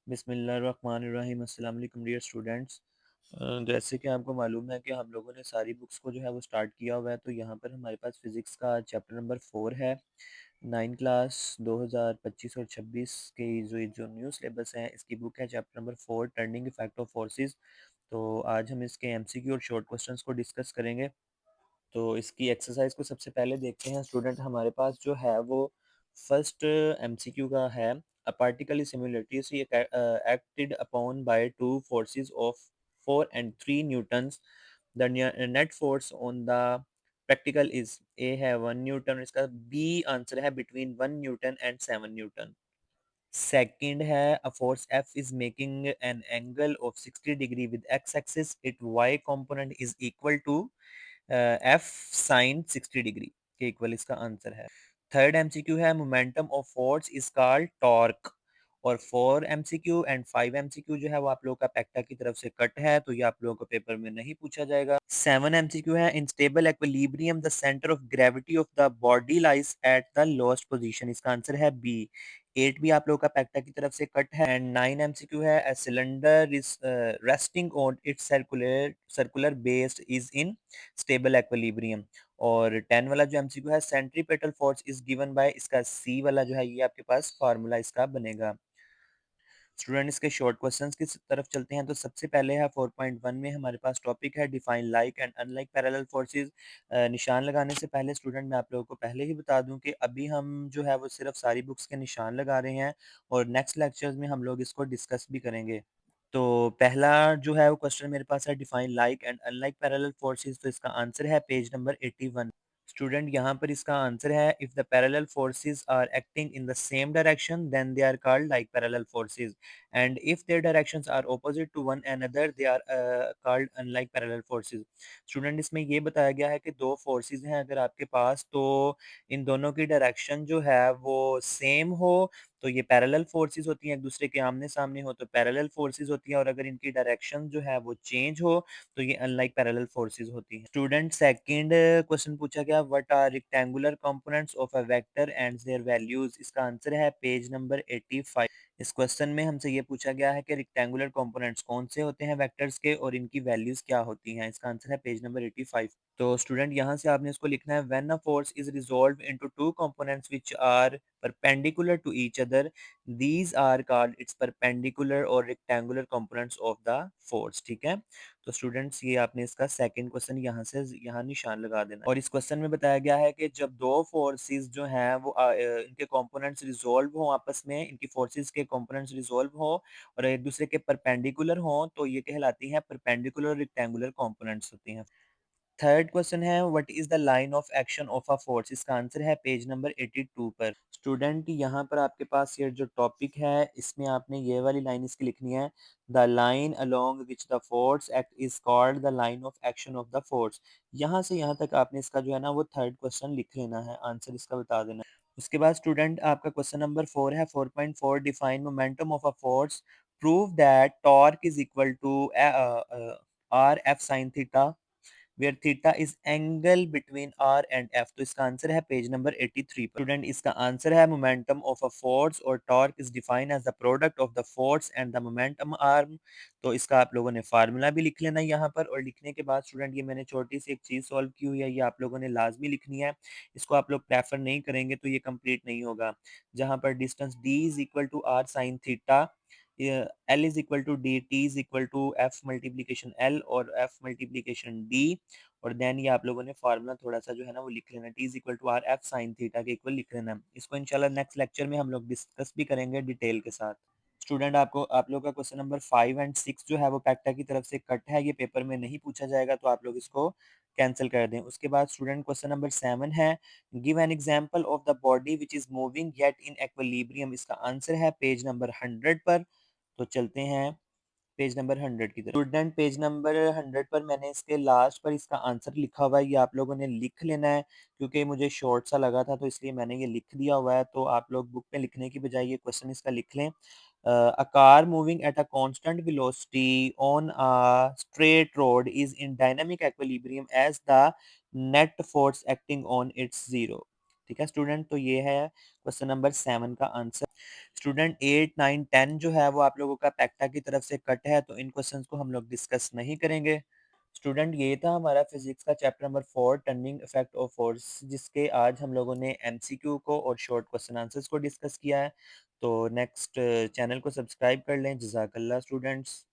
बिस्मिल्लाहिर्रहमानिर्रहीम अस्सलाम वालेकुम डियर स्टूडेंट्स। जैसे कि आपको मालूम है कि हम लोगों ने सारी बुक्स को जो है वो स्टार्ट किया हुआ है, तो यहाँ पर हमारे पास फ़िज़िक्स का चैप्टर नंबर 4 है। 9 क्लास 2025 और 26 के जो न्यू सिलेबस है, इसकी बुक है chapter number 4 turning effect of forces. तो आज हम इसके एमसीक्यू और शॉर्ट क्वेश्चंस को डिस्कस करेंगे। तो इसकी एक्सरसाइज को सबसे पहले देखते हैं स्टूडेंट। हमारे पास जो है वो फर्स्ट एमसीक्यू का है। A particle is simultaneously acted upon by two forces of 4 and 3 newtons. The net force on the practical is A है 1 न्यूटन, इसका B आंसर है between 1 Newton and 7 Newton. Second है a force F is making an angle of 60 degree with x axis, its y component is equal to F sine 60 degree के equal इसका answer है। Third MCQ है momentum of force is called torque. और 4 MCQ and 5 MCQ जो है वो आप लोगों का पेक्टा की तरफ से कट है, तो ये आप लोगों को पेपर में नहीं पूछा जाएगा। 7 एमसीक्यू है in stable equilibrium the centre of gravity of the body lies at the lowest position, इसका आंसर है बी। 8 भी आप लोगों का पेक्टा की तरफ से कट है। एंड 9 एमसीक्यू है a cylinder is resting on its circular base is in stable equilibrium. और 10 वाला जो एमसीक्यू है centripetal force is given by, इसका सी वाला जो है ये आपके पास फार्मूला इसका बनेगा। स्टूडेंट इसके शॉर्ट क्वेश्चंस की तरफ चलते हैं। तो सबसे पहले है 4.1 में हमारे पास टॉपिक है define like and unlike parallel forces. निशान लगाने से पहले स्टूडेंट मैं आप लोगों को पहले ही बता दूं कि अभी हम जो है वो सिर्फ सारी बुक्स के निशान लगा रहे हैं, और नेक्स्ट लेक्चर्स में हम लोग इसको डिस्कस भी करेंगे। तो पहला जो है वो क्वेश्चन मेरे पास है define like and unlike parallel forces, तो इसका आंसर है पेज नंबर 81। स्टूडेंट यहाँ पर इसका आंसर है if the parallel forces are acting in the same direction then they are called like parallel forces, and if their directions are opposite to one another they are called unlike parallel forces. Student इसमें ये बताया गया है कि दो forces हैं अगर आपके पास, तो इन दोनों की डायरेक्शन जो है वो सेम हो तो ये पैरेलल फोर्सेस होती हैं, एक दूसरे के आमने सामने हो तो पैरेलल फोर्सेस होती हैं, और अगर इनकी डायरेक्शन जो है वो चेंज हो तो ये अनलाइक पैरेलल फोर्सेस होती हैं। स्टूडेंट सेकंड क्वेश्चन पूछा गया what are rectangular components of a vector and their values, इसका आंसर है पेज नंबर 85। इस क्वेश्चन में हमसे ये पूछा गया है कि रेक्टेंगुलर कंपोनेंट्स कौन से होते हैं वेक्टर्स के और इनकी वैल्यूज क्या होती हैं, इसका आंसर है पेज नंबर 85। तो स्टूडेंट यहाँ से आपने इसको लिखना है when a force is resolved into two components which are perpendicular to each other, these are called its perpendicular or rectangular components of the force। ठीक है, तो स्टूडेंट्स ये आपने इसका सेकंड क्वेश्चन यहाँ से यहाँ निशान लगा देना है। और इस क्वेश्चन में बताया गया है कि जब दो फोर्सेस जो हैं वो इनके कंपोनेंट्स रिजॉल्व हो आपस में, इनकी फोर्सेस के कंपोनेंट्स रिजॉल्व हो और एक दूसरे के परपेंडिकुलर हो, तो ये कहलाती हैं परपेंडिकुलर रेक्टेंगुलर कंपोनेंट्स होती हैं। थर्ड क्वेश्चन है what is the line of action of a force, इसका आंसर है पेज नंबर 82 पर। स्टूडेंट यहाँ पर आपके पास ये जो टॉपिक है इसमें आपने ये वाली लाइन इसकी लिखनी है, the line along which the force act is called the line of action of the force. यहाँ से यहाँ तक आपने इसका जो है ना वो थर्ड क्वेश्चन लिख लेना है, आंसर इसका बता देना है। उसके बाद स्टूडेंट आपका क्वेश्चन नंबर 4 है 4.4 define momentum of a force, prove that torque is equal to r f sine theta where theta is angle between r and f, तो इसका आंसर है पेज नंबर 83 पर। स्टूडेंट इसका आंसर है momentum of a force और torque is defined as the product of the force and the momentum arm. तो इसका आप लोगों ने फार्मूला भी लिख लेना है यहाँ पर, और लिखने के बाद स्टूडेंट ये मैंने छोटी सी एक चीज़ सॉल्व की हुई है, ये आप लोगों ने लाजमी लिखनी है। इसको आप लोग प्रेफर नहीं करेंगे तो ये कंप्लीट नहीं होगा। जहाँ पर distance d is equal to r sine theta, l is equal to d, t is equal to f multiplication l और एफ मल्टीप्लीकेशन डी, और देन ये आप लोगों ने फार्मूला थोड़ा सा जो है ना वो लिख लेना, t is equal to r f sine theta के इक्वल लिख लेना। इसको इंशाल्लाह नेक्स्ट लेक्चर में हम लोग डिस्कस भी करेंगे डिटेल के साथ। स्टूडेंट आपको आप लोग का क्वेश्चन नंबर 5 एंड 6 जो है वो पैक्टा की तरफ से कट है, ये पेपर में नहीं पूछा जाएगा, तो आप लोग इसको कैंसिल कर दें। उसके बाद स्टूडेंट क्वेश्चन नंबर 7 है give an example of the body which is moving yet in equilibrium, इसका आंसर है पेज नंबर 100 पर। तो चलते हैं पेज नंबर 100 की तरफ। स्टूडेंट पेज नंबर 100 पर मैंने इसके लास्ट पर इसका आंसर लिखा हुआ है, ये आप लोगों ने लिख लेना है, क्योंकि मुझे शॉर्ट सा लगा था तो इसलिए मैंने ये लिख दिया हुआ है। तो आप लोग बुक में लिखने की बजाय ये क्वेश्चन इसका लिख लें। A car moving at a constant velocity on a straight road is in dynamic equilibrium as the net force acting on its zero। ठीक है स्टूडेंट, तो ये है क्वेश्चन नंबर 7 का आंसर। स्टूडेंट 8, 9, 10 जो है वो आप लोगों का पैक्टा की तरफ से कट है, तो इन क्वेश्चंस को हम लोग डिस्कस नहीं करेंगे। स्टूडेंट ये था हमारा फिज़िक्स का chapter number 4 turning effect of force जिसके आज हम लोगों ने एमसीक्यू को और शॉर्ट क्वेश्चन आंसर्स को डिस्कस किया है। तो नेक्स्ट चैनल को सब्सक्राइब कर लें। जज़ाकल्लाह स्टूडेंट्स।